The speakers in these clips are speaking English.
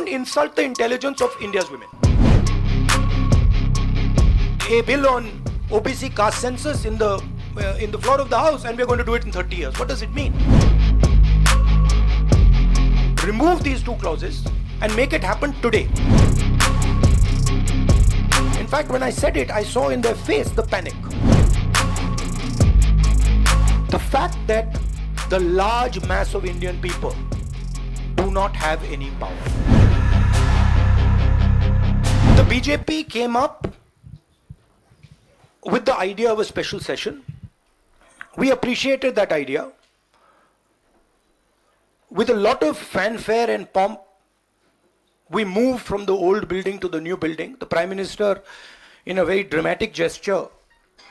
don't insult the intelligence of India's women. A bill on OBC caste census in the floor of the House, and we're going to do it in 30 years. What does it mean? Remove these two clauses and make it happen today. In fact, when I said it, I saw in their face the panic. The fact that the large mass of Indian people do not have any power. The BJP came up with the idea of a special session. We appreciated that idea. With a lot of fanfare and pomp, we moved from the old building to the new building. The Prime Minister, in a very dramatic gesture,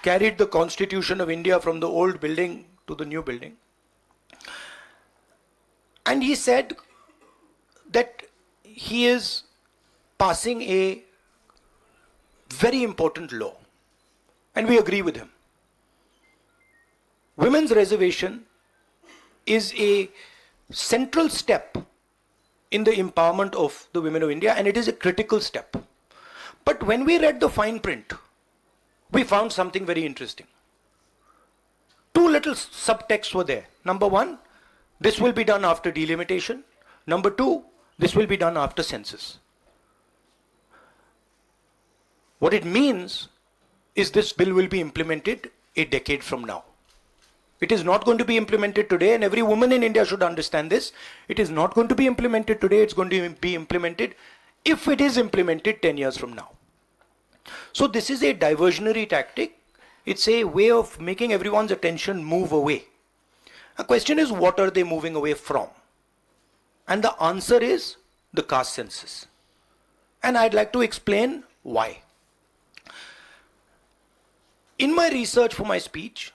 carried the Constitution of India from the old building to the new building. And he said that he is passing a very important law. And we agree with him. Women's reservation is a central step in the empowerment of the women of India, and it is a critical step. But when we read the fine print, we found something very interesting. Two little subtexts were there. Number one, this will be done after delimitation. Number two, this will be done after census. What it means is this bill will be implemented a decade from now. It is not going to be implemented today, and every woman in India should understand this. It is not going to be implemented today, it's going to be implemented if it is implemented 10 years from now. So this is a diversionary tactic. It's a way of making everyone's attention move away. The question is, what are they moving away from? And the answer is the caste census. And I'd like to explain why. In my research for my speech,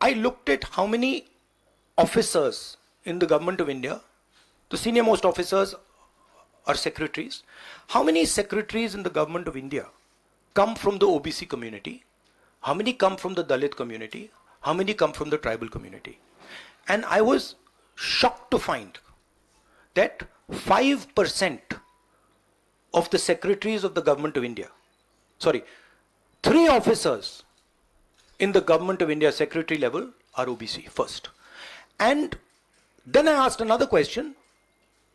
I looked at how many officers in the government of India, the senior most officers are secretaries, how many secretaries in the government of India come from the OBC community, how many come from the Dalit community, how many come from the tribal community. And I was shocked to find that 5% of the secretaries of the government of India, 3 officers in the government of India secretary level are OBC first. And then I asked another question,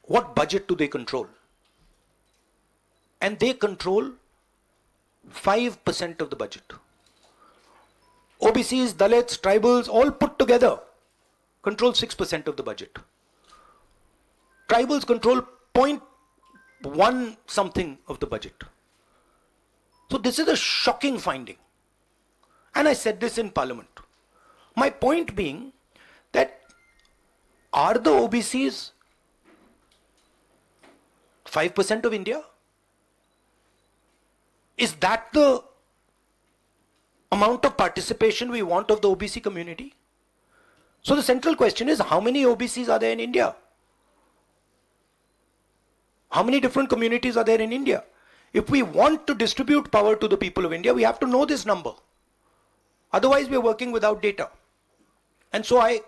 what budget do they control? And they control 5% of the budget. OBCs, Dalits, tribals, all put together control 6% of the budget. Tribals control 0.1 something of the budget. So this is a shocking finding. And I said this in Parliament. My point being that are the OBCs 5% of India? Is that the amount of participation we want of the OBC community? So the central question is, how many OBCs are there in India? How many different communities are there in India? If we want to distribute power to the people of India, we have to know this number. Otherwise, we are working without data. And so I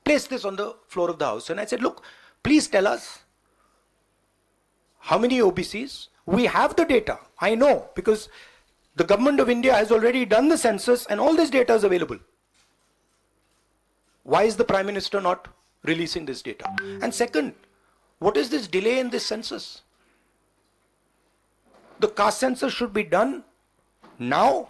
placed this on the floor of the House and I said, look, please tell us how many OBCs. We have the data. I know, because the government of India has already done the census and all this data is available. Why is the Prime Minister not releasing this data? And second, what is this delay in this census? The caste census should be done now,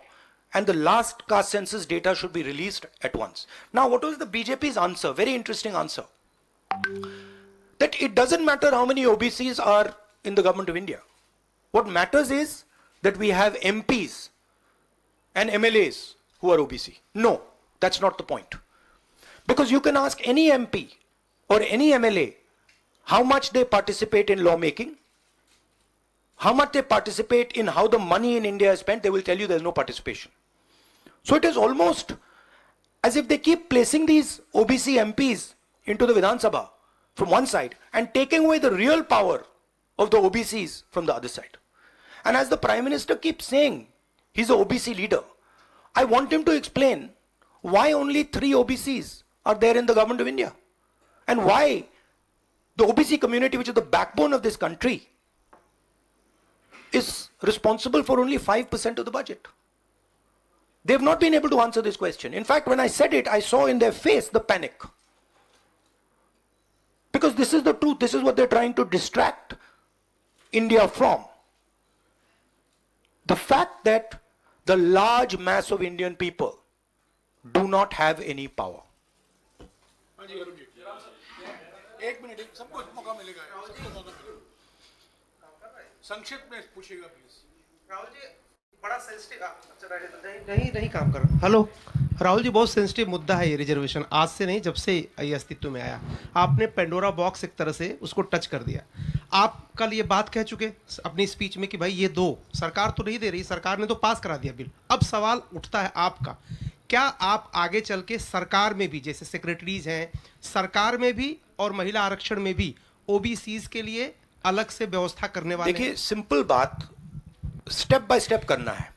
and the last caste census data should be released at once. Now, what was the BJP's answer? Very interesting answer. That it doesn't matter how many OBCs are in the government of India. What matters is that we have MPs and MLAs who are OBC. No, that's not the point. Because you can ask any MP or any MLA how much they participate in lawmaking, how much they participate in how the money in India is spent, they will tell you there's no participation. So it is almost as if they keep placing these OBC MPs into the Vidhan Sabha from one side and taking away the real power of the OBCs from the other side. And as the Prime Minister keeps saying, he's an OBC leader, I want him to explain why only 3 OBCs are there in the government of India and why The OBC community, which is the backbone of this country, is responsible for only 5% of the budget. They have not been able to answer this question. In fact, when I said it, I saw in their face the panic. Because this is the truth. This is what they're trying to distract India from. The fact that the large mass of Indian people do not have any power. एक minute सबको मौका मिलेगा सबको मौका मिलेगा संक्षिप्त में पूछिएगा प्लीज राहुल जी बड़ा सेंसिटिव नहीं काम कर रहा हेलो राहुल जी बहुत सेंसिटिव मुद्दा है ये रिजर्वेशन आज से नहीं जब से ये अस्तित्व में आया आपने पेंडोरा बॉक्स एक तरह से उसको टच कर दिया आप कल ये बात कह चुके अपनी स्पीच में कि भाई ये दो सरकार तो नहीं दे रही सरकार ने तो पास करा दिया बिल अब सवाल उठता है आपका क्या आप आगे चल के सरकार में भी जैसे सेक्रेटरीज हैं सरकार में भी और महिला आरक्षण में भी ओबीसीज के लिए अलग से व्यवस्था करने वाले देखिए सिंपल बात स्टेप बाय स्टेप करना है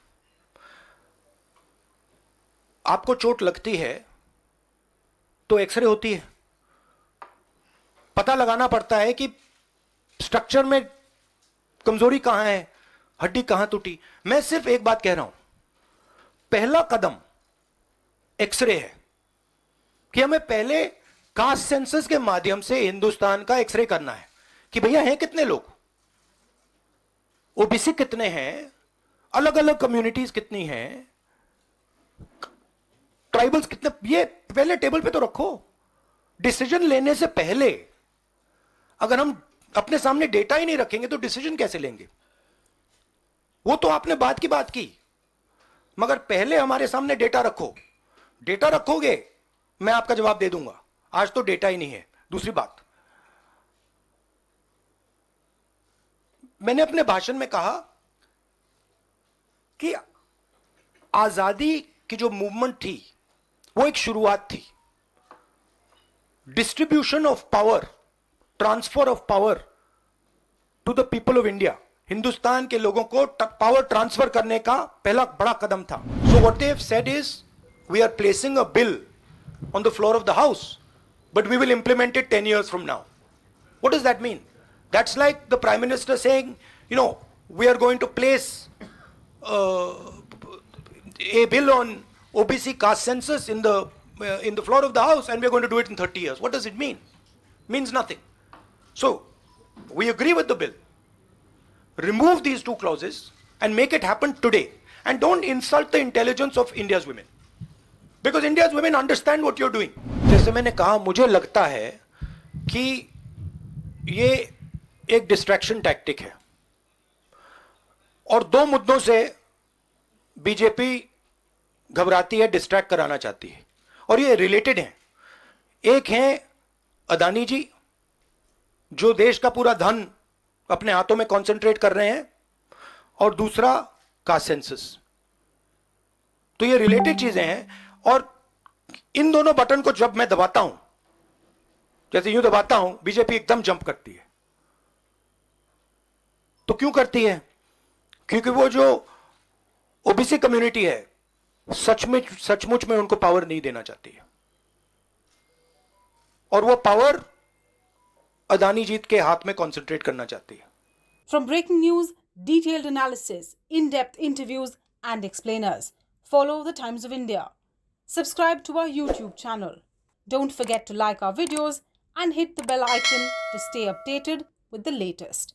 आपको चोट लगती है तो एक्सरे होती है पता लगाना पड़ता है कि स्ट्रक्चर में कमजोरी कहां है हड्डी कहां टूटी मैं सिर्फ एक बात कह रहा हूं पहला कदम एक्सरे है कि हमें पहले कास्ट सेंसस के माध्यम से हिंदुस्तान का एक्सरे करना है कि भैया हैं कितने लोग ओबीसी कितने हैं अलग अलग कम्युनिटीज कितनी हैं ट्राइबल्स कितने ये पहले टेबल पे तो रखो डिसीजन लेने से पहले अगर हम अपने सामने डेटा ही नहीं रखेंगे तो डिसीजन कैसे लेंगे वो तो आपने बात की बात की मगर पहले हमारे सामने डेटा रखो डेटा रखोगे मैं आपका जवाब दे दूंगा आज तो डेटा ही नहीं है दूसरी बात मैंने अपने भाषण में कहा कि आजादी की जो मूवमेंट थी वो एक शुरुआत थी distribution of power transfer of power to the people of India Hindustan के लोगों को पावर ट्रांसफर करने का पहला बड़ा कदम था so what they have said is we are placing a bill on the floor of the house but we will implement it 10 years from now. What does that mean? That's like the Prime Minister saying, you know, we are going to place a bill on OBC caste census in the floor of the House and we are going to do it in 30 years. What does it mean? Means nothing. So, we agree with the bill. Remove these two clauses and make it happen today. And don't insult the intelligence of India's women. Because India's women understand what you're doing. जैसे मैंने कहा मुझे लगता है कि ये एक distraction tactic है और दो मुद्दों से बीजेपी घबराती है डिस्ट्रैक्ट कराना चाहती है और ये रिलेटेड हैं एक है अदानी जी जो देश का पूरा धन अपने हाथों में कॉन्सेंट्रेट कर रहे हैं और दूसरा कास्ट सेंसस तो ये रिलेटेड चीजें हैं और इन दोनों बटन को जब मैं दबाता हूं जैसे यूं दबाता हूं बीजेपी एकदम जंप करती है तो क्यों करती है क्योंकि वो जो ओबीसी कम्युनिटी है सचमुच में उनको पावर नहीं देना चाहती है और वो पावर अदानी जीत के हाथ में कॉन्सेंट्रेट करना चाहती है From breaking news, detailed analysis, in-depth interviews and explainers, follow the Times of India. Subscribe to our YouTube channel. Don't forget to like our videos and hit the bell icon to stay updated with the latest.